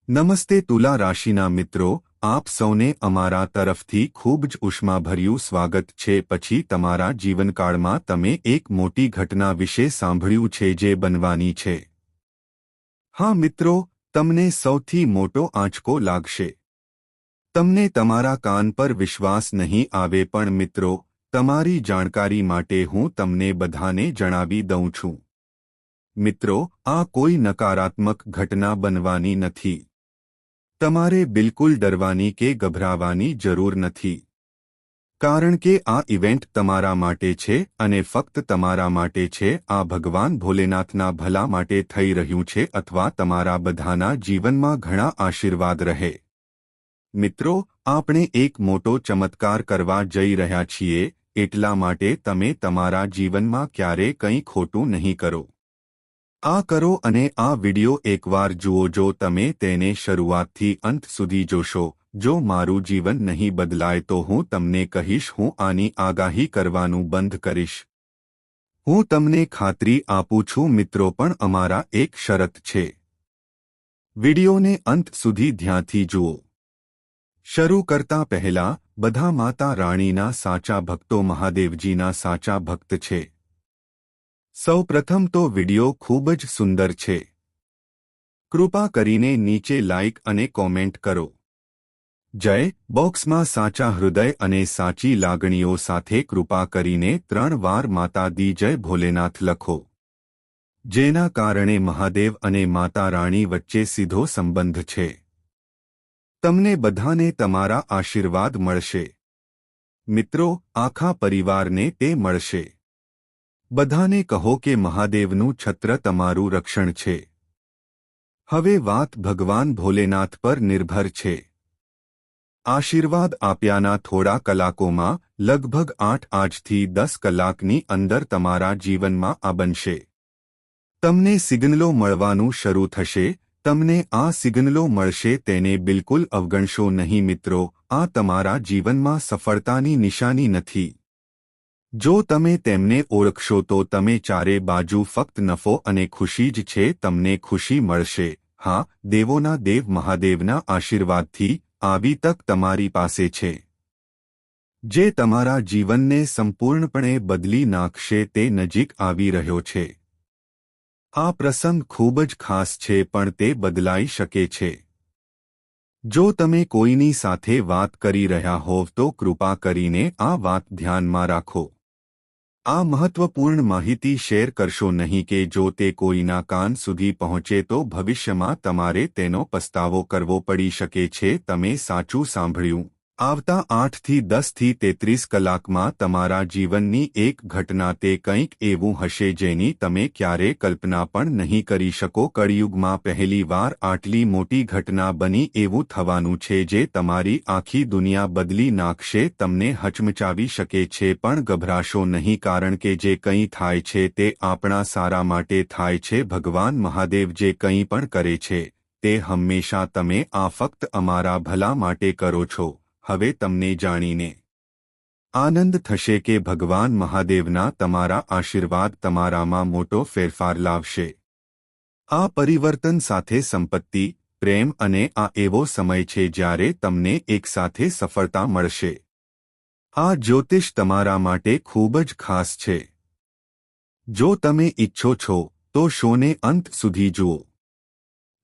નમસ્તે તુલા રાશિના મિત્રો, આપ સૌને અમારા તરફથી ખૂબ જ ઉષ્માભર્યું સ્વાગત છે. પછી તમારા જીવનકાળમાં તમે એક મોટી ઘટના વિશે સાંભળ્યું છે જે બનવાની છે. હા મિત્રો, તમને સૌથી મોટો આંચકો લાગશે. તમને તમારા કાન પર વિશ્વાસ નહીં આવે, પણ મિત્રો, તમારી જાણકારી માટે હું તમને બધાને જણાવી દઉં છું. મિત્રો, આ કોઈ નકારાત્મક ઘટના બનવાની નથી. તમારે બિલકુલ ડરવાની કે ગભરાવાની જરૂર નથી. કારણ કે આ ઇવેન્ટ તમારા માટે છે અને ફક્ત તમારા માટે છે. આ ભગવાન ભોલેનાથના ભલા માટે થઈ રહ્યું છે અથવા તમારા બધાના જીવનમાં ઘણા આશીર્વાદ રહે. મિત્રો, આપણે એક મોટો ચમત્કાર કરવા જઈ રહ્યા છીએ, એટલા માટે તમે તમારા જીવનમાં ક્યારેય કંઈ ખોટું નહીં કરો. આ કરો અને આ વિડિયો એકવાર જુઓ. જો તમે તેને શરૂઆતથી અંત સુધી જોશો, જો મારું જીવન નહીં બદલાય તો હું તમને કહીશ, હું આની આગાહી કરવાનું બંધ કરીશ. હું તમને ખાતરી આપું છું મિત્રો, પણ અમારા એક શરત છે. વિડિયોને અંત સુધી ધ્યાનથી જુઓ. શરૂ કરતા પહેલા, બધા માતા રાણીના સાચા ભક્તો મહાદેવજીના સાચા ભક્ત છે. સૌ પ્રથમ તો વિડિયો ખૂબ જ સુંદર છે. કૃપા કરીને નીચે લાઇક અને કોમેન્ટ કરો. જય બોક્સમાં સાચા હૃદય અને સાચી લાગણીઓ સાથે કૃપા કરીને 3 વાર માતા દી જય ભોલેનાથ લખો. જેના કારણે મહાદેવ અને માતા રાણી વચ્ચે સીધો સંબંધ છે. તમને બધાને તમારા આશીર્વાદ મળશે. મિત્રો, આખા પરિવારને તે મળશે. બધાને કહો કે મહાદેવનું છત્ર તમારું રક્ષણ છે. હવે વાત ભગવાન ભોલેનાથ પર નિર્ભર છે. આશીર્વાદ આપ્યાના થોડા કલાકોમાં, લગભગ 8 થી 10 કલાકની અંદર તમારા જીવનમાં આ બનશે. તમને સિગ્નલો મળવાનું શરૂ થશે. તમને આ સિગ્નલો મળશે, તેને બિલકુલ અવગણશો નહીં મિત્રો. આ તમારા જીવનમાં સફળતાની નિશાની નથી. જો તમે તેમને ઓળખશો તો તમે ચારે બાજુ ફક્ત નફો અને ખુશી જ છે. તમને ખુશી મળશે. હા, દેવોના દેવ મહાદેવના આશીર્વાદથી આવી તક તમારી પાસે છે, જે તમારા જીવનને સંપૂર્ણપણે બદલી નાખશે. તે નજીક આવી રહ્યો છે. આ પ્રસંગ ખૂબ જ ખાસ છે, પણ તે બદલાઈ શકે છે. જો તમે કોઈની સાથે વાત કરી રહ્યા હોવ તો કૃપા કરીને આ વાત ધ્યાનમાં રાખો. આ મહત્વપૂર્ણ માહિતી શેર કરશો નહીં કે જો તે કોઈના કાન સુધી પહોંચે તો ભવિષ્યમાં તમારે તેનો પસ્તાવો કરવો પડી શકે છે. તમે સાચું સાંભળ્યું. આવતા 8 થી 10 થી 33 કલાકમાં તમારા જીવનની એક ઘટના, તે કંઈક એવું હશે જેની તમે ક્યારેય કલ્પના પણ નહીં કરી શકો. કળિયુગમાં પહેલી વાર આટલી મોટી ઘટના બની એવું થવાનું છે જે તમારી આખી દુનિયા બદલી નાખશે. તમને હચમચાવી શકે છે, પણ ગભરાશો નહીં, કારણ કે જે કંઈ થાય છે તે આપણા સારા માટે થાય છે. ભગવાન મહાદેવ જે કંઈ પણ કરે છે તે હંમેશા તમે આ ફક્ત અમારા ભલા માટે કરો છો. હવે તમને જાણીને આનંદ થશે કે ભગવાન મહાદેવના તમારા આશીર્વાદ તમારામાં મોટો ફેરફાર લાવશે. આ પરિવર્તન સાથે સંપત્તિ, પ્રેમ અને આ એવો સમય છે જ્યારે તમને એકસાથે સફળતા મળશે. આ જ્યોતિષ તમારા માટે ખૂબ જ ખાસ છે. જો તમે ઈચ્છો છો તો શોને અંત સુધી જુઓ.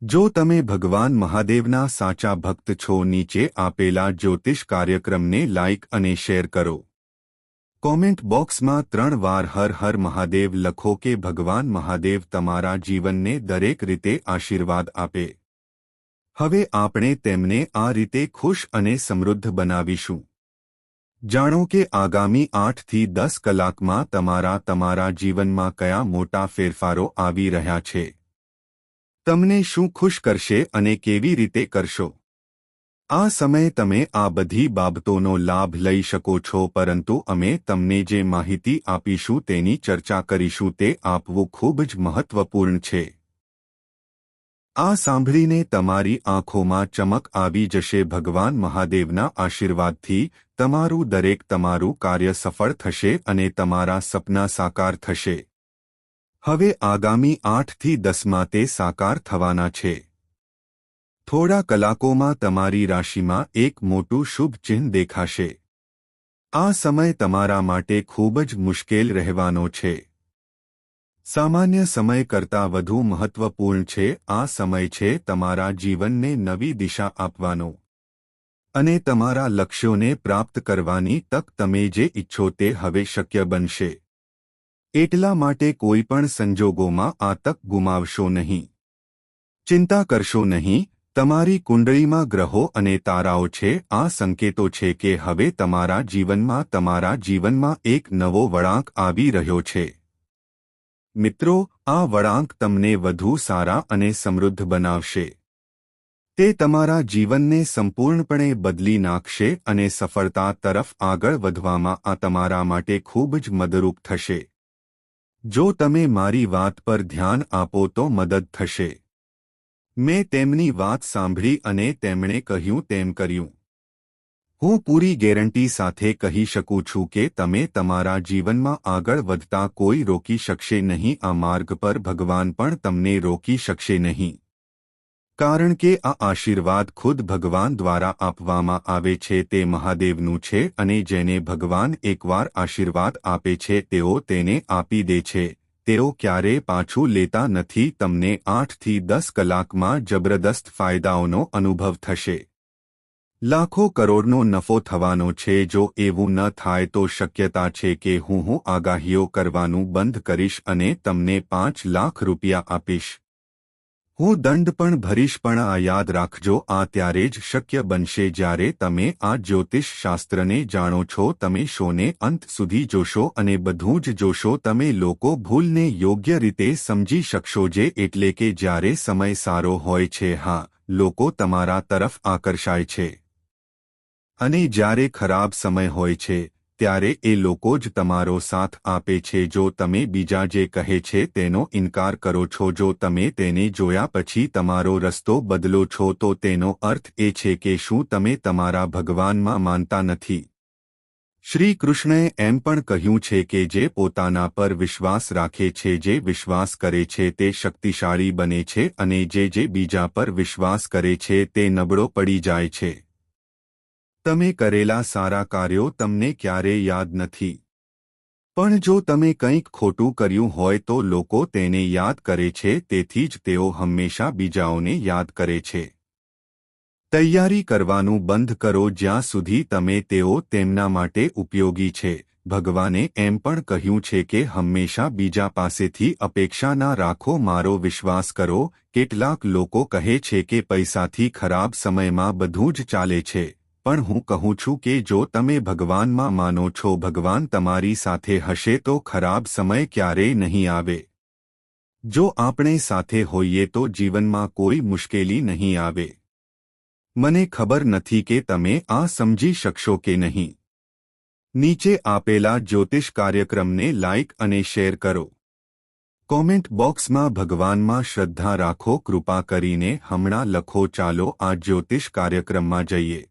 જો તમે ભગવાન મહાદેવના સાચા ભક્ત છો, નીચે આપેલા જ્યોતિષ કાર્યક્રમને લાઇક અને શેર કરો. કોમેન્ટ બોક્સમાં 3 વાર હર હર મહાદેવ લખો કે ભગવાન મહાદેવ તમારા જીવનને દરેક રીતે આશીર્વાદ આપે. હવે આપણે તેમને આ રીતે ખુશ અને સમૃદ્ધ બનાવીશું. જાણો કે આગામી 8 થી 10 કલાકમાં તમારા જીવનમાં કયા મોટા ફેરફારો આવી રહ્યા છે. તમને શું ખુશ કરશે અને કેવી રીતે કરશો. આ સમયે તમે આ બધી બાબતોનો લાભ લઈ શકો છો, પરંતુ અમે તમને જે માહિતી આપીશું તેની ચર્ચા કરીશું. તે આપવું ખૂબ જ મહત્વપૂર્ણ છે. આ સાંભળીને તમારી આંખોમાં ચમક આવી જશે. ભગવાન મહાદેવના આશીર્વાદથી તમારું કાર્ય સફળ થશે અને તમારા સપના સાકાર થશે. હવે આગામી 8 થી 10માં તે સાકાર થવાના છે. થોડા કલાકોમાં તમારી રાશિમાં એક મોટું શુભ ચિહ્ન દેખાશે. આ સમય તમારા માટે ખૂબ જ મુશ્કેલ રહેવાનો છે. સામાન્ય સમય કરતાં વધુ મહત્વપૂર્ણ છે. આ સમય છે તમારા જીવનને નવી દિશા આપવાનો અને તમારા લક્ષ્યોને પ્રાપ્ત કરવાની તક. તમે જે ઈચ્છો તે હવે શક્ય બનશે. એટલા માટે કોઈ પણ સંજોગોમાં આ તક ગુમાવશો નહીં. ચિંતા કરશો નહીં. તમારી કુંડળીમાં ગ્રહો અને તારાઓ છે. આ સંકેતો છે કે હવે તમારા જીવનમાં એક નવો વળાંક આવી રહ્યો છે. મિત્રો, આ વળાંક તમને વધુ સારા અને સમૃદ્ધ બનાવશે. તે તમારા જીવનને સંપૂર્ણપણે બદલી નાખશે અને સફળતા તરફ આગળ વધવામાં આ તમારા માટે ખૂબ જ મદદરૂપ થશે. જો તમે મારી વાત પર ધ્યાન આપો તો મદદ થશે. મેં તેમની વાત સાંભળી અને તેમણે કહ્યું તેમ કર્યું. હું પૂરી ગેરંટી સાથે કહી શકું છું કે તમે તમારા જીવનમાં આગળ વધતા કોઈ રોકી શકશે નહીં. આ માર્ગ પર ભગવાન પણ તમને રોકી શકશે નહીં. કારણ કે આ આશીર્વાદ ખુદ ભગવાન દ્વારા આપવામાં આવે છે. તે મહાદેવનું છે અને જેને ભગવાન એકવાર આશીર્વાદ આપે છે તેઓ તેને આપી દે છે. તેઓ ક્યારેય પાછું લેતા નથી. તમને 8 થી 10 કલાકમાં જબરદસ્ત ફાયદાઓનો અનુભવ થશે. લાખો કરોડનો નફો થવાનો છે. જો એવું ન થાય તો શક્યતા છે કે હું આગાહીઓ કરવાનું બંધ કરીશ અને તમને 5 લાખ રૂપિયા આપીશ. હું દંડ પણ ભરીશ. પણ આ યાદ રાખજો, આ ત્યારે જ શક્ય બનશે જ્યારે તમે આ જ્યોતિષ શાસ્ત્રને જાણો છો. તમે શોને અંત સુધી જોશો અને બધું જ જોશો. તમે લોકો ભૂલને યોગ્ય રીતે સમજી શકશો. જે એટલે કે જ્યારે સમય સારો હોય છે, હા, લોકો તમારા તરફ આકર્ષાય છે. અને જ્યારે ખરાબ સમય હોય છે ત્યારે એ લોકો જ તમારો સાથ આપે છે. જો તમે બીજા જે કહે છે તેનો ઇનકાર કરો છો, જો તમે તેને જોયા પછી તમારો રસ્તો બદલો છો, તો તેનો અર્થ એ છે કે શું તમે તમારા ભગવાનમાં માનતા નથી? શ્રી કૃષ્ણએ એમ પણ કહ્યું છે કે જે પોતાના પર વિશ્વાસ રાખે છે, જે વિશ્વાસ કરે છે તે શક્તિશાળી બને છે અને જે બીજા પર વિશ્વાસ કરે છે તે નબળો પડી જાય છે. તમે કરેલા સારા કાર્યો તમને ક્યારેય યાદ નથી. પણ જો તમે કંઈક ખોટું કર્યું હોય તો લોકો તેને યાદ કરે છે. તેથી જ તેઓ હંમેશા બીજાઓને યાદ કરે છે. તૈયારી કરવાનું બંધ કરો જ્યાં સુધી તમે તેઓ તેમના માટે ઉપયોગી છે. ભગવાને એમ પણ કહ્યું છે કે હંમેશા બીજા પાસેથી અપેક્ષા ના રાખો, મારો વિશ્વાસ કરો. કેટલાક લોકો કહે છે કે પૈસાથી ખરાબ સમયમાં બધું જ ચાલે છે. પણ હું કહું છું કે જો તમે ભગવાનમાં માનો છો, ભગવાન તમારી સાથે હશે તો ખરાબ સમય ક્યારેય નહીં આવે. જો આપણે સાથે હોઈએ તો જીવનમાં કોઈ મુશ્કેલી નહીં આવે. મને ખબર નથી કે તમે આ સમજી શકશો કે નહીં. નીચે આપેલા જ્યોતિષ કાર્યક્રમને લાઇક અને શેર કરો. કોમેન્ટ બોક્સમાં ભગવાનમાં શ્રદ્ધા રાખો. કૃપા કરીને હમણાં લખો, ચાલો આ જ્યોતિષ કાર્યક્રમમાં જઈએ.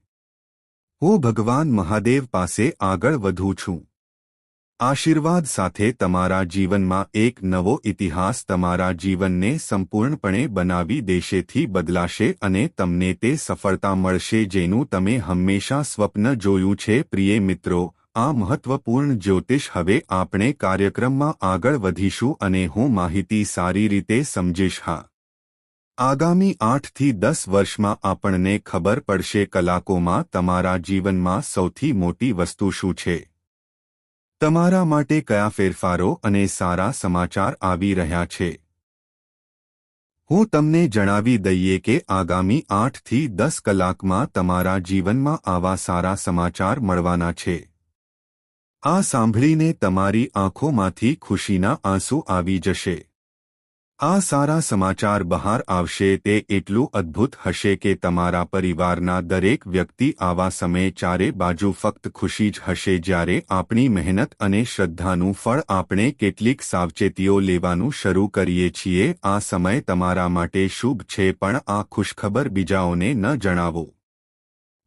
હું ભગવાન મહાદેવ પાસે આગળ વધું છું. આશીર્વાદ સાથે તમારા જીવનમાં એક નવો ઇતિહાસ તમારા જીવનને સંપૂર્ણપણે બનાવી દેશે. થી બદલાશે અને તમને તે સફળતા મળશે જેનું તમે હંમેશા સ્વપ્ન જોયું છે. પ્રિય મિત્રો, આ મહત્વપૂર્ણ જ્યોતિષ. હવે આપણે કાર્યક્રમમાં આગળ વધીશું અને હું માહિતી સારી રીતે સમજીશ. હા, આગામી 8 થી 10 વર્ષમાં આપણને ખબર પડશે કલાકોમાં તમારા જીવનમાં સૌથી મોટી વસ્તુ શું છે. તમારા માટે કયા ફેરફારો અને સારા સમાચાર આવી રહ્યા છે. હું તમને જણાવી દઈએ કે આગામી 8 થી 10 કલાકમાં તમારા જીવનમાં આવા સારા સમાચાર મળવાના છે. આ સાંભળીને તમારી આંખોમાંથી ખુશીના આંસુ આવી જશે. આ સારા સમાચાર બહાર આવશે તે એટલું અદ્ભુત હશે કે તમારા પરિવારના દરેક વ્યક્તિ આવા સમયે ચારે બાજુ ફક્ત ખુશી જ હશે. જ્યારે આપણી મહેનત અને શ્રદ્ધાનું ફળ આપણે કેટલીક સાવચેતીઓ લેવાનું શરૂ કરીએ છીએ. આ સમય તમારા માટે શુભ છે, પણ આ ખુશખબર બીજાઓને ન જણાવો.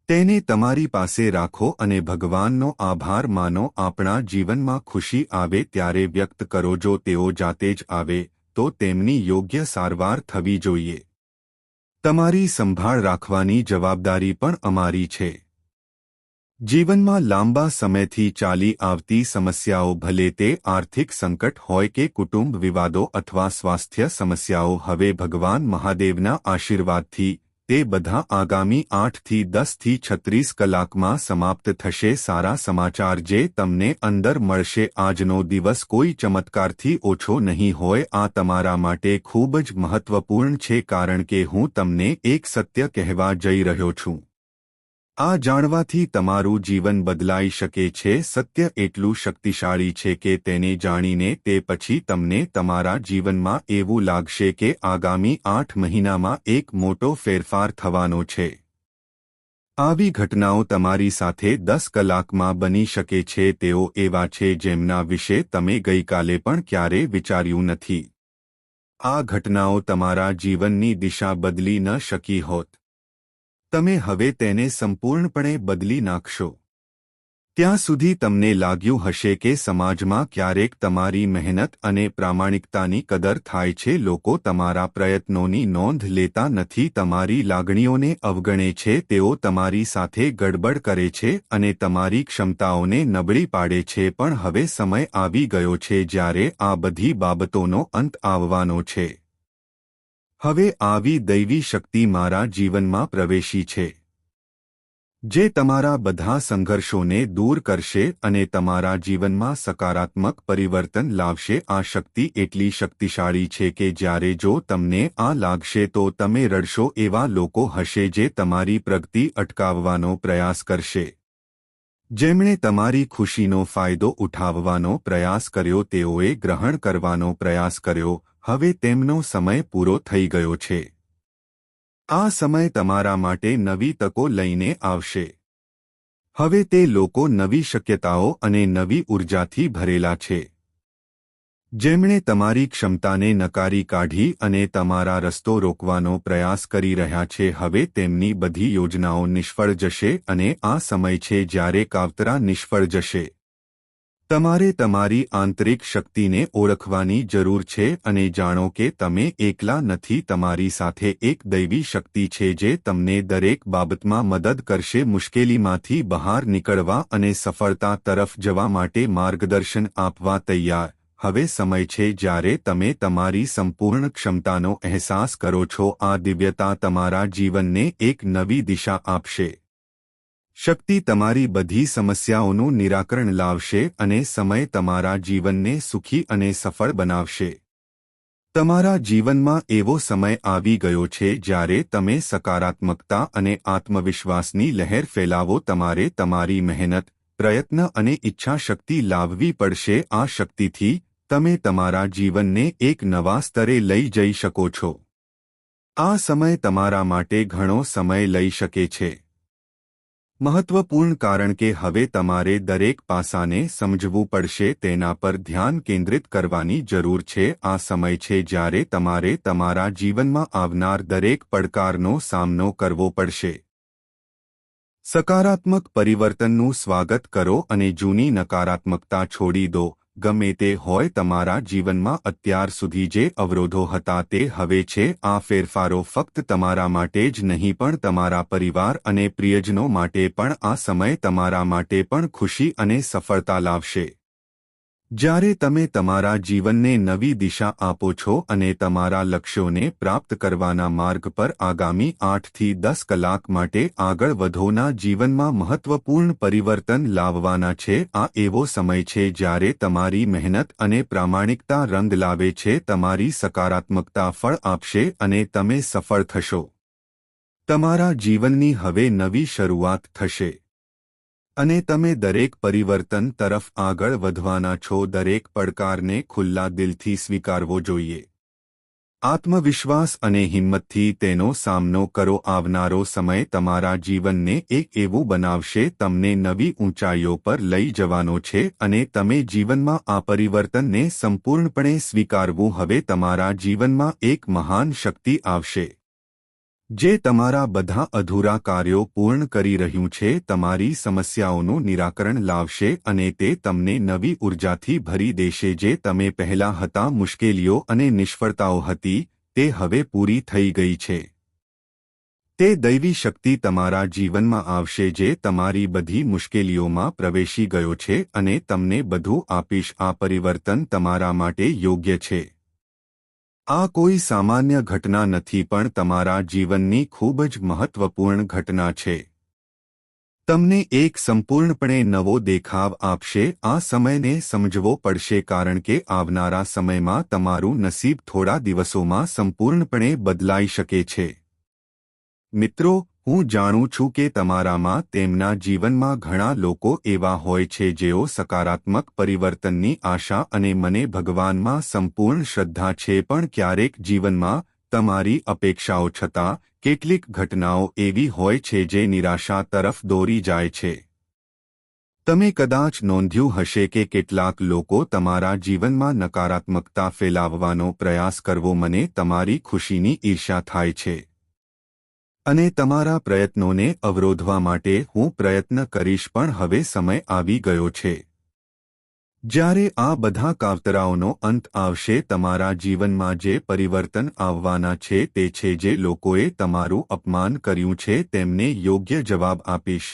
તેને તમારી પાસે રાખો અને ભગવાનનો આભાર માનો. આપણા જીવનમાં ખુશી આવે ત્યારે વ્યક્ત કરો. જો તેઓ જાતે જ આવે તો તેમની યોગ્ય સારવાર થવી જોઈએ. તમારી સંભાળ રાખવાની જવાબદારી પણ અમારી છે. જીવનમાં લાંબા સમયથી ચાલી આવતી સમસ્યાઓ, ભલે તે આર્થિક સંકટ હોય કે કુટુંબ વિવાદો અથવા સ્વાસ્થ્ય સમસ્યાઓ, હવે ભગવાન મહાદેવના આશીર્વાદથી તે બધા આગામી 8 થી 10 થી 36 કલાકમાં સમાપ્ત થશે. સારા સમાચાર જે તમને અંદર મળશે. આજનો દિવસ કોઈ ચમત્કારથી ઓછો નહીં હોય. આ તમારા માટે ખૂબ જ મહત્વપૂર્ણ છે, કારણ કે હું તમને એક સત્ય કહેવા જઈ રહ્યો છું. આ જાણવાથી તમારું જીવન બદલાઈ શકે છે. સત્ય એટલું શક્તિશાળી છે કે તેને જાણીને તે પછી તમને તમારા જીવનમાં એવું લાગશે કે આગામી 8 મહિનામાં એક મોટો ફેરફાર થવાનો છે. આવી ઘટનાઓ તમારી સાથે 10 કલાકમાં બની શકે છે. તેઓ એવા છે જેમના વિશે તમે ગઈકાલે પણ ક્યારેય વિચાર્યું નથી. આ ઘટનાઓ તમારા જીવનની દિશા બદલી ન શકી હોત. તમે હવે તેને સંપૂર્ણપણે બદલી નાખશો. ત્યાં સુધી તમને લાગ્યું હશે કે સમાજમાં ક્યારેક તમારી મહેનત અને પ્રામાણિકતાની કદર થાય છે. લોકો તમારા પ્રયત્નોની નોંધ લેતા નથી, તમારી લાગણીઓને અવગણે છે. તેઓ તમારી સાથે ગડબડ કરે છે અને તમારી ક્ષમતાઓને નબળી પાડે છે. પણ હવે સમય આવી ગયો છે જ્યારે આ બધી બાબતોનો અંત આવવાનો છે. હવે આવી દૈવી શક્તિ મારા જીવનમાં પ્રવેશી છે, જે તમારા બધા સંઘર્ષોને દૂર કરશે અને તમારા જીવનમાં સકારાત્મક પરિવર્તન લાવશે. આ શક્તિ એટલી શક્તિશાળી છે કે જ્યારે જો તમને આ લાગશે તો તમે રડશો. એવા લોકો હશે જે તમારી પ્રગતિ અટકાવવાનો પ્રયાસ કરશે, જેમણે તમારી ખુશીનો ફાયદો ઉઠાવવાનો પ્રયાસ કર્યો, તેઓએ ગ્રહણ કરવાનો પ્રયાસ કર્યો. હવે તેમનો સમય પૂરો થઈ ગયો છે. આ સમય તમારા માટે નવી તકો લઈને આવશે. હવે તે લોકો નવી શક્યતાઓ અને નવી ઉર્જાથી ભરેલા છે. જેમણે તમારી ક્ષમતાને નકારી કાઢી અને તમારા રસ્તો રોકવાનો પ્રયાસ કરી રહ્યા છે, હવે તેમની બધી યોજનાઓ નિષ્ફળ જશે અને આ સમય છે જ્યારે કાવતરા નિષ્ફળ જશે. તમારે તમારી આંતરિક શક્તિને ઓળખવાની જરૂર છે અને જાણો કે તમે એકલા નથી. તમારી સાથે એક દૈવી શક્તિ છે જે તમને દરેક બાબતમાં મદદ કરશે, મુશ્કેલીમાંથી બહાર નીકળવા અને સફળતા તરફ જવા માટે માર્ગદર્શન આપવા તૈયાર. હવે સમય છે જ્યારે તમે તમારી સંપૂર્ણ ક્ષમતાનો અહેસાસ કરો છો. આ દિવ્યતા તમારા જીવનને એક નવી દિશા આપશે. શક્તિ તમારી બધી સમસ્યાઓનું નિરાકરણ લાવશે અને સમય તમારા જીવનને સુખી અને સફળ બનાવશે. તમારા જીવનમાં એવો સમય આવી ગયો છે જ્યારે તમે સકારાત્મકતા અને આત્મવિશ્વાસની લહેર ફેલાવો. તમારે તમારી મહેનત, પ્રયત્ન અને ઈચ્છા શક્તિ લાવવી પડશે. આ શક્તિથી તમે તમારા જીવનને એક નવા સ્તરે લઈ જઈ શકો છો. આ સમય તમારા માટે ઘણો સમય લઈ શકે છે. મહત્વપૂર્ણ, કારણ કે હવે તમારે દરેક પાસાને સમજવું પડશે, તેના પર ધ્યાન કેન્દ્રિત કરવાની જરૂર છે. આ સમય છે જ્યારે તમારે તમારા જીવનમાં આવનાર દરેક પડકારનો સામનો કરવો પડશે. સકારાત્મક પરિવર્તનનું સ્વાગત કરો અને જૂની નકારાત્મકતા છોડી દો. ગમે તે હોય, તમારા જીવનમાં અત્યાર સુધી જે અવરોધો હતા તે હવે છે. આ ફેરફારો ફક્ત તમારા માટે જ નહીં પણ તમારા પરિવાર અને પ્રિયજનો માટે પણ. આ સમય તમારા માટે પણ ખુશી અને સફળતા લાવશે. જ્યારે તમે તમારા જીવનને નવી દિશા આપો છો અને તમારા લક્ષ્યોને પ્રાપ્ત કરવાના માર્ગ પર આગામી 8 થી 10 કલાક માટે આગળ વધોના જીવનમાં મહત્વપૂર્ણ પરિવર્તન લાવવાના છે. આ એવો સમય છે જ્યારે તમારી મહેનત અને પ્રામાણિકતા રંગ લાવે છે. તમારી સકારાત્મકતા ફળ આપશે અને તમે સફળ થશો. તમારા જીવનની હવે નવી શરૂઆત થશે અને તમે દરેક પરિવર્તન તરફ આગળ વધવાના છો. દરેક પડકારને ખુલ્લા દિલથી સ્વીકારવો જોઈએ. આત્મવિશ્વાસ અને હિંમતથી તેનો સામનો કરો. આવનારો સમય તમારા જીવનને એક એવું બનાવશે, તમને નવી ઊંચાઈઓ પર લઈ જવાનો છે અને તમે જીવનમાં આ પરિવર્તનને સંપૂર્ણપણે સ્વીકારવું. હવે તમારા જીવનમાં એક મહાન શક્તિ આવશે જે તમારા બધા અધૂરા કાર્યો પૂર્ણ કરી રહ્યું છે, તમારી સમસ્યાઓનું નિરાકરણ લાવશે અને તે તમને નવી ઉર્જાથી ભરી દેશે. જે તમે પહેલા હતા, મુશ્કેલીઓ અને નિષ્ફળતાઓ હતી, તે હવે પૂરી થઈ ગઈ છે. તે દૈવી શક્તિ તમારા જીવનમાં આવશે જે તમારી બધી મુશ્કેલીઓમાં પ્રવેશી ગયો છે અને તમને બધું આપીશ. આ પરિવર્તન તમારા માટે યોગ્ય છે. આ કોઈ સામાન્ય ઘટના નથી પણ તમારા જીવનની ખૂબ જ મહત્વપૂર્ણ ઘટના છે. તમને એક સંપૂર્ણપણે નવો દેખાવ આપશે. આ સમયને સમજવો પડશે કારણ કે આવનારા સમયમાં તમારું નસીબ થોડા દિવસોમાં સંપૂર્ણપણે બદલાઈ શકે છે. મિત્રો, હું જાણું છું કે તમારામાં તેમના જીવનમાં ઘણા લોકો એવા હોય છે જેઓ સકારાત્મક પરિવર્તનની આશા અને મને ભગવાનમાં સંપૂર્ણ શ્રદ્ધા છે પણ ક્યારેક જીવનમાં તમારી અપેક્ષાઓ છતાં કેટલીક ઘટનાઓ એવી હોય છે જે નિરાશા તરફ દોરી જાય છે. તમે કદાચ નોંધ્યું હશે કે કેટલાક લોકો તમારા જીવનમાં નકારાત્મકતા ફેલાવવાનો પ્રયાસ કરવો. મને તમારી ખુશીની ઈર્ષ્યા થાય છે અને તમારા પ્રયત્નોને અવરોધવા માટે હું પ્રયત્ન કરીશ પણ હવે સમય આવી ગયો છે જ્યારે આ બધા કાવતરાઓનો અંત આવશે. તમારા જીવનમાં જે પરિવર્તન આવવાના છે તે છે જે લોકોએ તમારું અપમાન કર્યું છે તેમને યોગ્ય જવાબ આપીશ.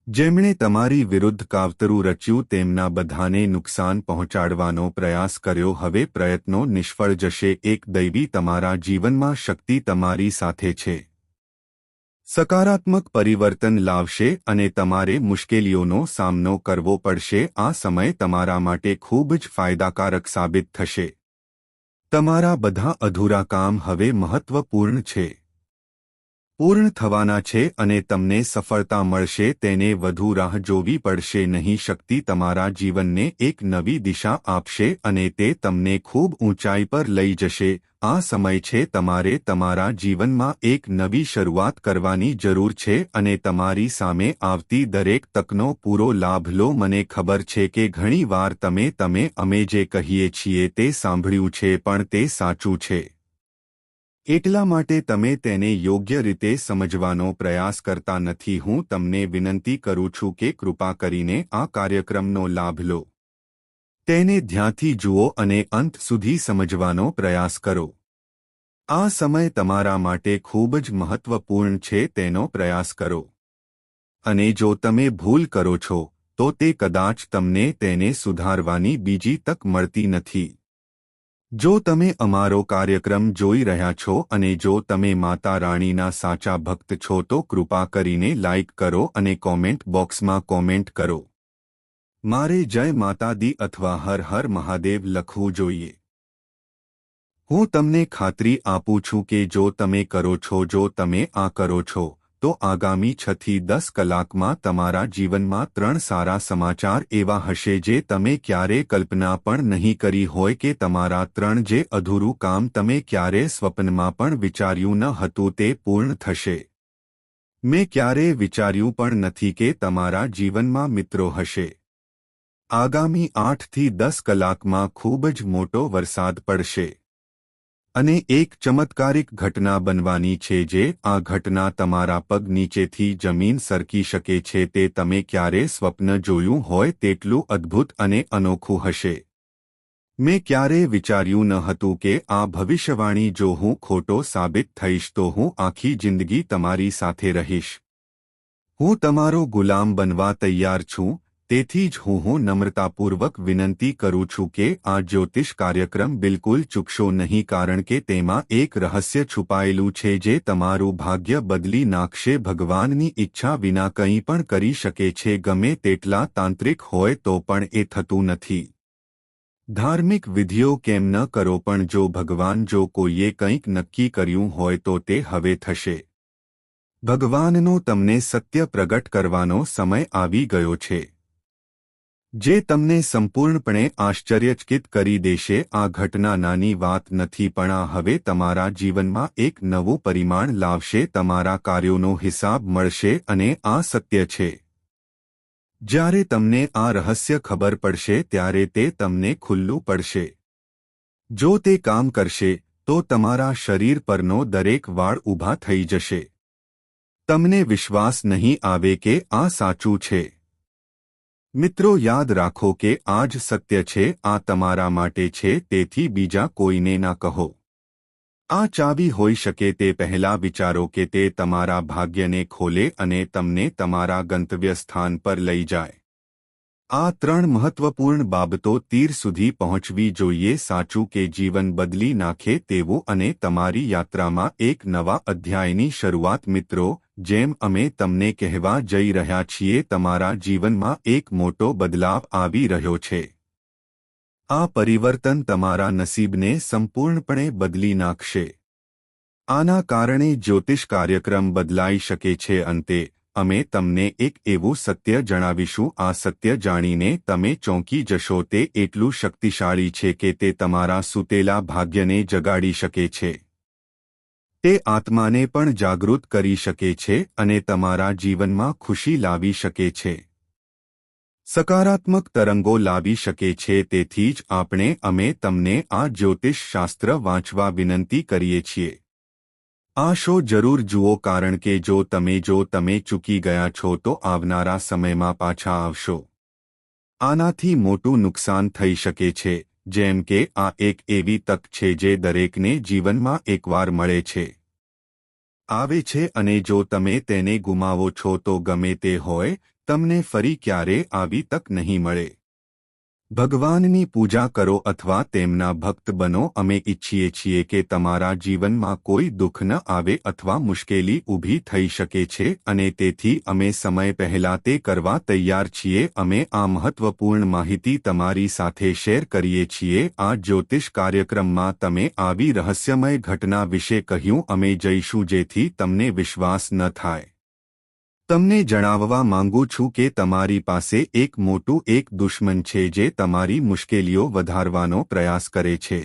જેમણે તમારી વિરુદ્ધ કાવતરું રચ્યું તેમના બધાને નુકસાન પહોંચાડવાનો પ્રયાસ કર્યો. હવે પ્રયત્નો નિષ્ફળ જશે. એક દૈવી તમારા જીવનમાં શક્તિ તમારી સાથે છે. સકારાત્મક પરિવર્તન લાવશે અને તમારે મુશ્કેલીઓનો સામનો કરવો પડશે. આ સમય તમારા માટે ખૂબ જ ફાયદાકારક સાબિત થશે. તમારા બધા અધૂરા કામ હવે મહત્વપૂર્ણ છે. પૂર્ણ થવાના છે અને તમને સફળતા મળશે. તેને વધુ રાહ જોવી પડશે નહીં. શક્તિ તમારા જીવનને એક નવી દિશા આપશે અને તે તમને ખૂબ ઊંચાઈ પર લઈ જશે. આ સમય છે તમારે તમારા જીવનમાં એક નવી શરૂઆત કરવાની જરૂર છે અને તમારી સામે આવતી દરેક તકનો પૂરો લાભ લો. મને ખબર છે કે ઘણી વાર અમે જે કહીએ છીએ તે સાંભળ્યું છે પણ તે સાચું છે. એટલા માટે તમે તેને યોગ્ય રીતે સમજવાનો પ્રયાસ કરતા નથી. હું તમને વિનંતી કરું છું કે કૃપા કરીને આ કાર્યક્રમનો લાભ લો. તેને ધ્યાનથી જુઓ અને અંત સુધી સમજવાનો પ્રયાસ કરો. આ સમય તમારા માટે ખૂબ જ મહત્વપૂર્ણ છે. તેનો પ્રયાસ કરો અને જો તમે ભૂલ કરો છો તો તે કદાચ તમને તેને સુધારવાની બીજી તક મળતી નથી. જો તમે અમારો કાર્યક્રમ જોઈ રહ્યા છો અને જો તમે માતા રાણીના સાચા ભક્ત છો તો કૃપા કરીને લાઇક કરો અને કોમેન્ટ બોક્સમાં કોમેન્ટ કરો. મારે જય માતા દી અથવા હર હર મહાદેવ લખવું જોઈએ. હું તમને ખાતરી આપું છું કે જો તમે કરો છો, જો તમે આ કરો છો તો આગામી 6 થી 10 કલાકમાં તમારા જીવનમાં 3 સારા સમાચાર એવા હશે જે તમે ક્યારે કલ્પના પણ નહીં કરી હોય કે તમારા 3 જે અધૂરું કામ તમે ક્યારે સ્વપ્નમાં પણ વિચાર્યું ન હતું તે પૂર્ણ થશે. મેં ક્યારે વિચાર્યું પણ નથી કે તમારા જીવનમાં મિત્રો હશે. આગામી 8 થી 10 કલાકમાં ખૂબ જ મોટો વરસાદ પડશે અને એક ચમત્કારિક ઘટના બનવાની છે જે આ ઘટના તમારા પગ નીચેથી જમીન સરકી શકે છે. તે તમે ક્યારે સ્વપ્ન જોયું હોય તેટલું અદ્ભુત અને અનોખું હશે. મેં ક્યારે વિચાર્યું ન હતું કે આ ભવિષ્યવાણી જો હું ખોટો સાબિત થઈશ તો હું આખી જિંદગી તમારી સાથે રહીશ. હું તમારો ગુલામ બનવા તૈયાર છું. તેથી જ હું નમ્રતાપૂર્વક વિનંતી કરું છું કે આ જ્યોતિષ કાર્યક્રમ બિલકુલ ચૂકશો નહીં કારણ કે તેમાં એક રહસ્ય છુપાયેલું છે જે તમારું ભાગ્ય બદલી નાખશે. ભગવાનની ઈચ્છા વિના કંઈ પણ કરી શકે છે. ગમે તેટલા તાંત્રિક હોય તો પણ એ થતું નથી. ધાર્મિક વિધિઓ કેમ ન કરો પણ જો કોઈએ કંઈક નક્કી કર્યું હોય તો તે હવે થશે. ભગવાનનો તમને સત્ય પ્રગટ કરવાનો સમય આવી ગયો છે જે તમને સંપૂર્ણપણે આશ્ચર્યચકિત કરી દેશે. આ ઘટના નાની વાત નથી પણ આ હવે તમારા જીવનમાં એક નવું પરિમાણ લાવશે. તમારા કાર્યોનો હિસાબ મળશે અને આ સત્ય છે. જ્યારે તમને આ રહસ્ય ખબર પડશે ત્યારે તે તમને ખુલ્લું પડશે. જો તે કામ કરશે તો તમારા શરીર પરનો દરેક વાળ ઊભા થઈ જશે. તમને વિશ્વાસ નહીં આવે કે આ સાચું છે. મિત્રો, યાદ રાખો કે આ જ સત્ય છે. આ તમારા માટે છે. તેથી બીજા કોઈને ના કહો. આ ચાવી હોઈ શકે તે પહેલા વિચારો કે તે તમારા ભાગ્યને ખોલે અને તમને તમારા ગંતવ્ય સ્થાન પર લઈ જાય. આ 3 મહત્વપૂર્ણ બાબતો તીર સુધી પહોંચવી જોઈએ, સાચું કે જીવન બદલી નાખે તેવું, અને તમારી યાત્રામાં એક નવા અધ્યાયની શરૂઆત. મિત્રો, જેમ અમે તમને કહેવા જઈ રહ્યા છીએ, તમારા જીવનમાં એક મોટો બદલાવ આવી રહ્યો છે. આ પરિવર્તન તમારા નસીબને સંપૂર્ણપણે બદલી નાખશે. આના કારણે જ્યોતિષ કાર્યક્રમ બદલાઈ શકે છે. અંતે અમે તમને એક એવું સત્ય જણાવીશું. આ સત્ય જાણીને તમે ચોંકી જશો. તે એટલું શક્તિશાળી છે કે તે તમારા સૂતેલા ભાગ્યને જગાડી શકે છે. તે આત્માને પણ જાગૃત કરી શકે છે અને તમારા જીવનમાં ખુશી લાવી શકે છે. સકારાત્મક તરંગો લાવી શકે છે. તેથી જ અમે તમને આ જ્યોતિષ શાસ્ત્ર વાંચવા વિનંતી કરીએ છીએ. આ શો જરૂર જુઓ, કારણ કે જો તમે ચૂકી ગયા છો તો આવનારા સમયમાં પાછા આવશો. આનાથી મોટું નુકસાન થઈ શકે છે. જેમ કે આ એક એવી તક છે જે દરેકને જીવનમાં એકવાર મળે છે, આવે છે, અને જો તમે તેને ગુમાવો છો તો ગમે તે હોય, તમને ફરી ક્યારે આવી તક નહીં મળે. ભગવાનની પૂજા કરો અથવા તેમના ભક્ત બનો. અમે ઈચ્છીએ છીએ કે તમારા જીવનમાં કોઈ દુઃખ ન આવે અથવા મુશ્કેલી ઊભી થઈ શકે છે, અને તેથી અમે સમય પહેલા તે કરવા તૈયાર છીએ. અમે આ મહત્વપૂર્ણ માહિતી તમારી સાથે શેર કરીએ છીએ. આ જ્યોતિષ કાર્યક્રમમાં તમે આવી રહસ્યમય ઘટના વિશે કહ્યું અમે જઈશું જેથી તમને વિશ્વાસ ન થાય. તમને જણાવવા માંગુ છું કે તમારી પાસે એક મોટું દુશ્મન છે જે તમારી મુશ્કેલીઓ વધારવાનો પ્રયાસ કરે છે.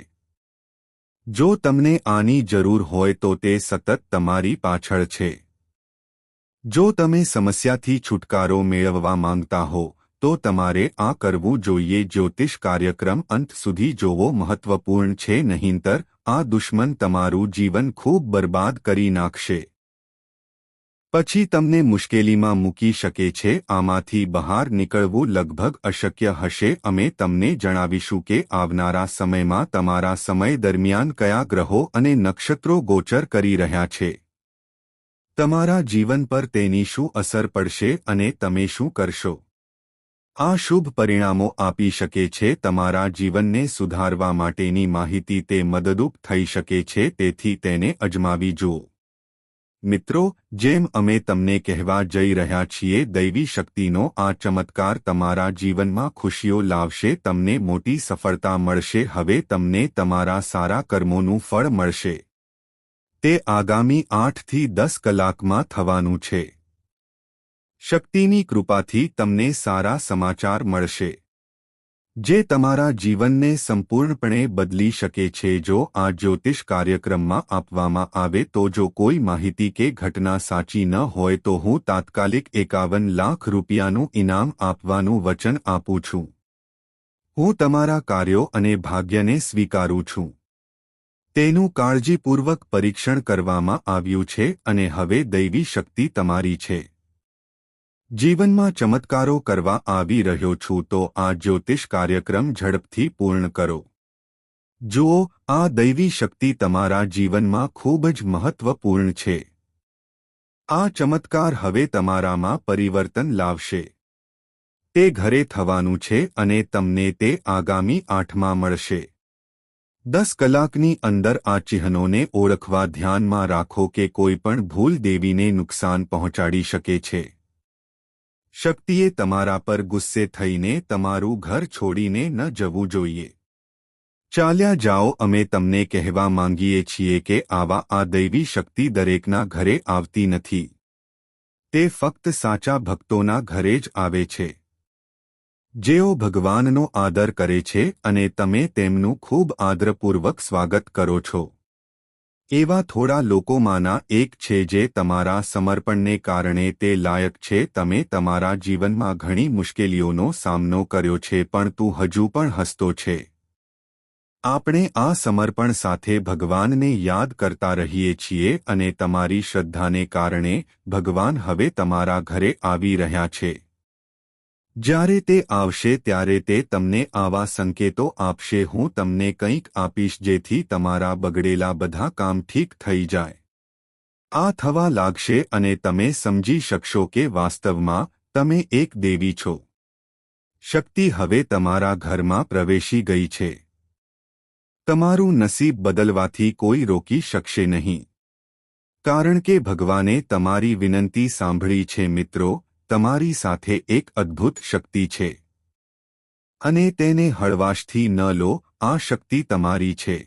જો તમને આની જરૂર હોય તો તે સતત તમારી પાછળ છે. જો તમે સમસ્યાથી છુટકારો મેળવવા માંગતા હો તો તમારે આ કરવું જોઈએ. જ્યોતિષ કાર્યક્રમ અંત સુધી જોવો મહત્વપૂર્ણ છે, નહીંતર આ દુશ્મન તમારું જીવન ખૂબ બરબાદ કરી નાખશે. પછી તમને મુશ્કેલીમાં મૂકી શકે છે. આમાંથી બહાર નીકળવું લગભગ અશક્ય હશે. અમે તમને જણાવીશું કે આવનારા સમયમાં તમારા સમય દરમિયાન કયા ગ્રહો અને નક્ષત્રો ગોચર કરી રહ્યા છે, તમારા જીવન પર તેની શું અસર પડશે અને તમે શું કરશો. આ શુભ પરિણામો આપી શકે છે. તમારા જીવનને સુધારવા માટેની માહિતી તે મદદરૂપ થઈ શકે છે, તેથી તેને અજમાવી જુઓ. મિત્રો, જેમ અમે તમને કહેવા જઈ રહ્યા છીએ, દૈવી શક્તિનો આ ચમત્કાર તમારા જીવનમાં ખુશીઓ લાવશે. તમને મોટી સફળતા મળશે. હવે તમને તમારા સારા કર્મોનું ફળ મળશે. તે આગામી 8 થી 10 કલાકમાં થવાનું છે. શક્તિની કૃપાથી તમને સારા સમાચાર મળશે જે તમારા જીવનને સંપૂર્ણપણે બદલી શકે છે. જો આ જ્યોતિષ કાર્યક્રમમાં આપવામાં આવે તો જો કોઈ માહિતી કે ઘટના સાચી ન હોય તો હું તાત્કાલિક 51 લાખ રૂપિયાનું ઇનામ આપવાનું વચન આપું છું. હું તમારા કાર્યો અને ભાગ્યને સ્વીકારું છું. તેનું કાળજીપૂર્વક પરીક્ષણ કરવામાં આવ્યું છે અને હવે દૈવી શક્તિ તમારી છે. જીવનમાં ચમત્કારો કરવા આવી રહ્યો છું તો આ જ્યોતિષ કાર્યક્રમ ઝડપથી પૂર્ણ કરો. જુઓ, આ દૈવી શક્તિ તમારા જીવનમાં ખૂબ જ મહત્વપૂર્ણ છે. આ ચમત્કાર હવે તમારામાં પરિવર્તન લાવશે. તે ઘરે થવાનું છે અને તમને તે આગામી 8માં મળશે. 10 કલાકની અંદર આ ચિહ્નોને ઓળખવા. ધ્યાનમાં રાખો કે કોઈપણ ભૂલ દેવીને નુકસાન પહોંચાડી શકે છે. શક્તિએ તમારા પર ગુસ્સે થઈને તમારું ઘર છોડીને ન જવું જોઈએ. ચાલ્યા જાઓ. અમે તમને કહેવા માંગીએ છીએ કે આ દૈવી શક્તિ દરેકના ઘરે આવતી નથી. તે ફક્ત સાચા ભક્તોના ઘરે જ આવે છે, જેઓ ભગવાનનો આદર કરે છે અને તમે તેમનું ખૂબ આદરપૂર્વક સ્વાગત કરો છો. એવા થોડા લોકોમાંના એક છે જે તમારા સમર્પણને કારણે તે લાયક છે. તમે તમારા જીવનમાં ઘણી મુશ્કેલીઓનો સામનો કર્યો છે, પણ તું હજુ પણ હસતો છે. આપણે આ સમર્પણ સાથે ભગવાનને યાદ કરતા રહીએ છીએ અને તમારી શ્રદ્ધાને કારણે ભગવાન હવે તમારા ઘરે આવી રહ્યા છે. જ્યારે તે આવશે ત્યારે તે તમને આવા સંકેતો આપશે, હું તમને કંઈક આપીશ જેથી તમારા બગડેલા બધા કામ ઠીક થઈ જાય. આ થવા લાગશે અને તમે સમજી શકશો કે વાસ્તવમાં તમે એક દેવી છો. શક્તિ હવે તમારા ઘરમાં પ્રવેશી ગઈ છે. તમારું નસીબ બદલવાથી કોઈ રોકી શકશે નહીં. કારણ કે ભગવાને તમારી વિનંતી સાંભળી છે. મિત્રો, તમારી સાથે એક અદ્ભુત શક્તિ છે અને તેને હળવાશથી ન લો. આ શક્તિ તમારી છે.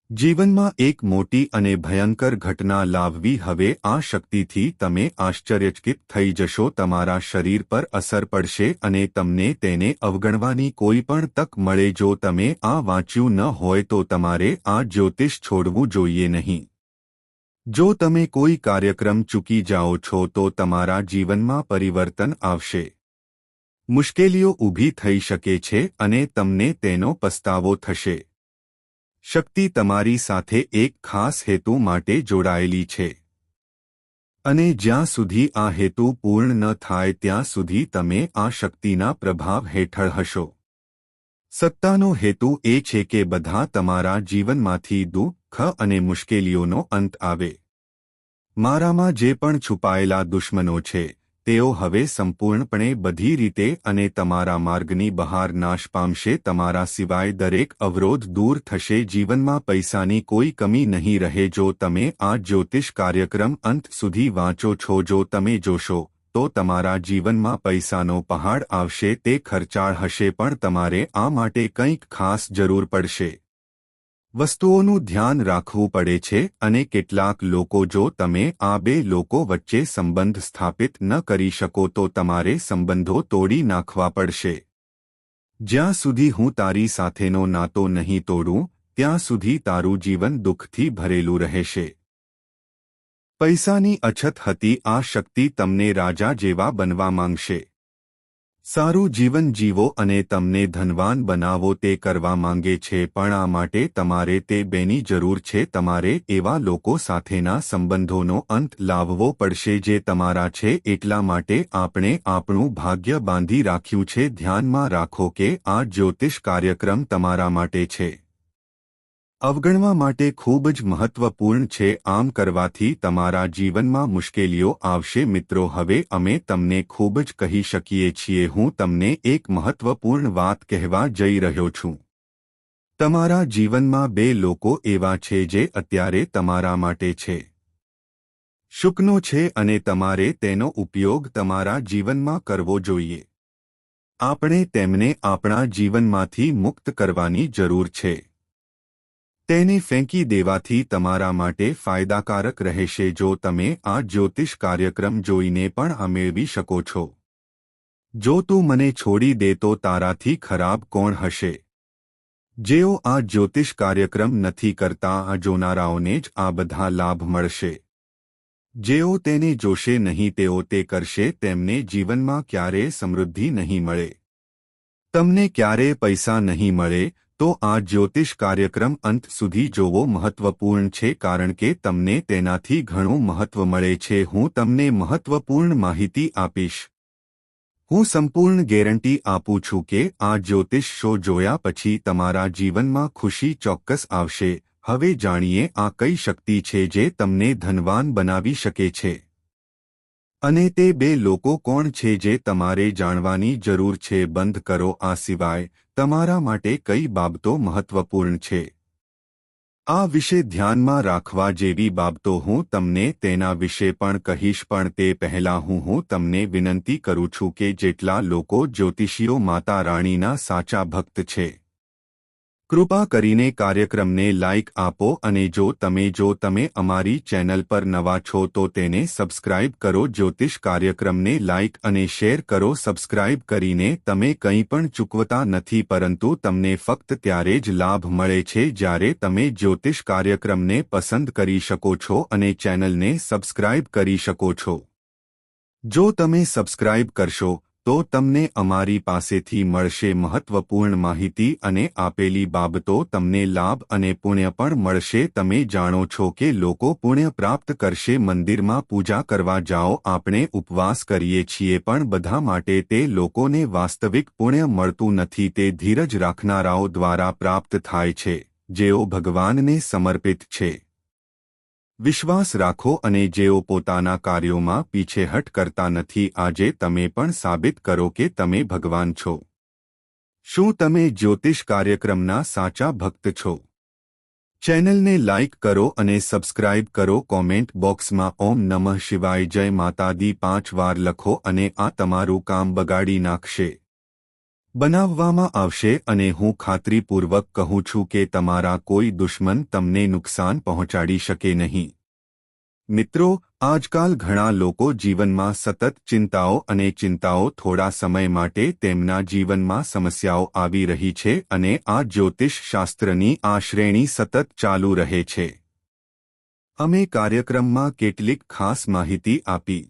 જીવનમાં એક મોટી અને ભયંકર ઘટના લાવવી. હવે આ શક્તિથી તમે આશ્ચર્યચકિત થઈ જશો. તમારા શરીર પર અસર પડશે અને તમને તેને અવગણવાની કોઈ પણ તક મળે. જો તમે આ વાંચ્યું ન હોય તો તમારે આ જ્યોતિષ છોડવું જોઈએ નહીં. જો તમે કોઈ કાર્યક્રમ ચૂકી જાઓ છો તો તમારા જીવનમાં પરિવર્તન આવશે. મુશ્કેલીઓ ઊભી થઈ શકે છે અને તમને તેનો પસ્તાવો થશે. શક્તિ તમારી સાથે એક ખાસ હેતુ માટે જોડાયેલી છે અને જ્યાં સુધી આ હેતુ પૂર્ણ ન થાય ત્યાં સુધી તમે આ શક્તિના પ્રભાવ હેઠળ હશો. સત્તાનો હેતુ એ છે કે બધા તમારા જીવનમાંથી દુઃખ અને મુશ્કેલીઓનો અંત આવે. મારામાં જે પણ છુપાયેલા દુશ્મનો છે તેઓ હવે સંપૂર્ણપણે બધી રીતે અને તમારા માર્ગની બહાર નાશ પામશે. તમારા સિવાય દરેક અવરોધ દૂર થશે. જીવનમાં પૈસાની કોઈ કમી નહીં રહે. જો તમે આ જ્યોતિષ કાર્યક્રમ અંત સુધી વાંચો છો, જો તમે જોશો તો તમારા જીવનમાં પૈસાનો પહાડ આવશે. તે ખર્ચાળ હશે પણ તમારે આ માટે કંઈક ખાસ જરૂર પડશે. વસ્તુઓનું ધ્યાન રાખવું પડે છે અને કેટલાક લોકો, જો તમે આ બે લોકો વચ્ચે સંબંધ સ્થાપિત ન કરી શકો તો તમારે સંબંધો તોડી નાખવા પડશે. જ્યાં સુધી હું તારી સાથેનો નાતો નહીં તોડું ત્યાં સુધી તારું જીવન દુઃખથી ભરેલું રહેશે. પૈસાની અછત હતી. આ શક્તિ તમને રાજા જેવા બનવા માંગશે. સારું જીવન જીવો અને તમને ધનવાન બનાવો તે કરવા માંગે છે. પણ આ માટે તમારે તે બેની જરૂર છે. તમારે એવા લોકો સાથેના સંબંધોનો અંત લાવવો પડશે જે તમારા છે. એટલા માટે આપણે આપણું ભાગ્ય બાંધી રાખ્યું છે. ધ્યાનમાં રાખો કે આ જ્યોતિષ કાર્યક્રમ તમારા માટે છે. અવગણવા માટે ખૂબ જ મહત્વપૂર્ણ છે. આમ કરવાથી તમારા જીવનમાં મુશ્કેલીઓ આવશે. મિત્રો, હવે અમે તમને ખૂબ જ કહી શકીએ છીએ. હું તમને એક મહત્વપૂર્ણ વાત કહેવા જઈ રહ્યો છું. તમારા જીવનમાં બે લોકો એવા છે જે અત્યારે તમારા માટે છે. શુકનો છે અને તમારે તેનો ઉપયોગ તમારા જીવનમાં કરવો જોઈએ. આપણે તેમને આપણા જીવનમાંથી મુક્ત કરવાની જરૂર છે. તેને ફેંકી દેવાથી તમારા માટે ફાયદાકારક રહેશે. જો તમે આ જ્યોતિષ કાર્યક્રમ જોઈને પણ આ મેળવી શકો છો. જો તું મને છોડી દે તો તારાથી ખરાબ કોણ હશે? જેઓ આ જ્યોતિષ કાર્યક્રમ નથી કરતા, આ જોનારાઓને જ આ બધા લાભ મળશે. જેઓ તેને જોશે નહીં તેઓ તે કરશે. તેમને જીવનમાં ક્યારેય સમૃદ્ધિ નહીં મળે. તમને ક્યારેય પૈસા નહીં મળે. તો આ જ્યોતિષ કાર્યક્રમ અંત સુધી જોવો મહત્વપૂર્ણ છે કારણ કે તમને તેનાથી ઘણું મહત્વ મળે છે. હું તમને મહત્વપૂર્ણ માહિતી આપીશ. હું સંપૂર્ણ ગેરંટી આપું છું કે આ જ્યોતિષ શો જોયા પછી તમારા જીવનમાં ખુશી ચોક્કસ આવશે. હવે જાણીએ આ કઈ શક્તિ છે જે તમને ધનવાન બનાવી શકે છે. અને તે બે લોકો કોણ છે જે તમારે જાણવાની જરૂર છે. બંધ કરો. આ સિવાય તમારા માટે કઈ બાબતો મહત્વપૂર્ણ છે આ વિશે ધ્યાનમાં રાખવા જેવી બાબતો હું તમને તેના વિશે પણ કહીશ. પણ તે પહેલાં હું તમને વિનંતી કરું છું કે જેટલા લોકો જ્યોતિષીઓ માતા રાણીના સાચા ભક્ત છે, કૃપા કરીને કાર્યક્રમને લાઇક આપો અને જો તમે અમારી ચેનલ પર નવા છો તો તેને સબસ્ક્રાઇબ કરો. જ્યોતિષ કાર્યક્રમને લાઇક અને શેર કરો. સબસ્ક્રાઇબ કરીને તમે કંઈ પણ ચૂકવતા નથી પરંતુ તમને ફક્ત ત્યારે જ લાભ મળે છે જ્યારે તમે જ્યોતિષ કાર્યક્રમને પસંદ કરી શકો છો અને ચેનલને સબસ્ક્રાઇબ કરી શકો છો. જો તમે સબસ્ક્રાઇબ કરશો તો તમને અમારી પાસેથી મળશે મહત્વપૂર્ણ માહિતી અને આપેલી બાબતો તમને લાભ અને પુણ્ય પણ મળશે. તમે જાણો છો કે લોકો પુણ્ય પ્રાપ્ત કરશે મંદિરમાં પૂજા કરવા જાઓ, આપણે ઉપવાસ કરીએ છીએ, પણ બધા માટે તે લોકોને વાસ્તવિક પુણ્ય મળતું નથી. તે ધીરજ રાખનારાઓ દ્વારા પ્રાપ્ત થાય છે, જેઓ ભગવાનને સમર્પિત છે. વિશ્વાસ રાખો અને જેઓ પોતાના કાર્યોમાં પીછેહટ કરતા નથી. આજે તમે પણ સાબિત કરો કે તમે ભગવાન છો. શું તમે જ્યોતિષ કાર્યક્રમના સાચા ભક્ત છો? ચેનલને લાઇક કરો અને સબસ્ક્રાઇબ કરો. કોમેન્ટ બોક્સમાં ઓમ નમઃ શિવાય જય માતાદી 5 વાર લખો અને આ તમારું કામ બગાડી નાખશે. બનાવવામાં આવશે અને હું ખાતરીપૂર્વક કહું છું કે તમારા કોઈ દુશ્મન તમને નુકસાન પહોંચાડી શકે નહીં. મિત્રો, આજકાલ ઘણા લોકો જીવનમાં સતત ચિંતાઓ થોડા સમય માટે તેમના જીવનમાં સમસ્યાઓ આવી રહી છે અને આ જ્યોતિષ શાસ્ત્રની આ શ્રેણી સતત ચાલુ રહે છે. અમે કાર્યક્રમમાં કેટલીક ખાસ માહિતી આપી.